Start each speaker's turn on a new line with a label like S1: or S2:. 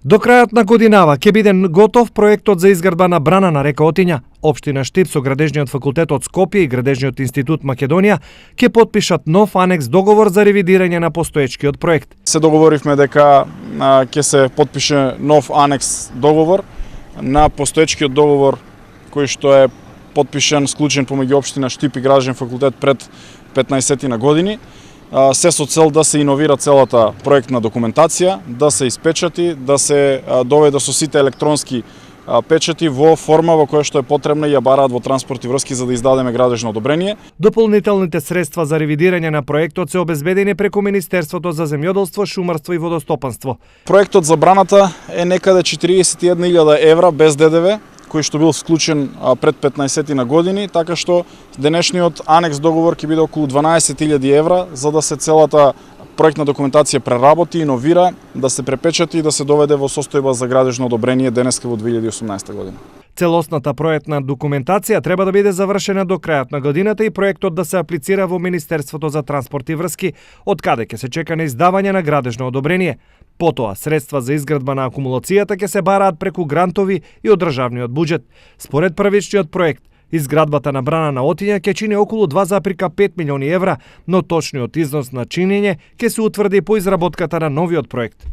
S1: До крајот на годинава ќе биде готов проектот за изградба на брана на река Отиња. Општина Штип со Градежниот факултет од Скопје и Градежниот институт Македонија ќе потпишат нов анекс договор за ревидирање на постоечкиот проект.
S2: Се договоривме дека ќе се потпише нов анекс договор на постоечкиот договор кој што е потпишан, склучен помеѓу општина Штип и Градежен факултет пред 15 на години. Се со цел да се иновира целата проектна документација, да се испечати, да се доведе со сите електронски печати во форма во која што е потребна и ја бараат во транспорт и врски за да издадеме градежно одобрение.
S1: Дополнителните средства за ревидирање на проектот се обезбедени преку Министерството за земјоделство, шумарство и водостопанство.
S2: Проектот за браната е некаде 41.000 евра без ДДВ, кој што бил вклучен пред 15 на години, така што денешниот анекс договор ќе биде околу 12.000 евра за да се целата проектна документација преработи, иновира, да се препечати и да се доведе во состојба за градежно одобрение денеска во 2018 година.
S1: Целосната проектна документација треба да биде завршена до крајот на годината и проектот да се аплицира во Министерството за транспорт и врски, од каде ќе се чека на издавање на градежно одобрение. Потоа, средства за изградба на акумулацијата ќе се бараат преку грантови и од државниот буџет. Според првичниот проект, изградбата на брана на Отиња ќе чини околу 2,5 милиони евра, но точниот износ на чинење ќе се утврди по изработката на новиот проект.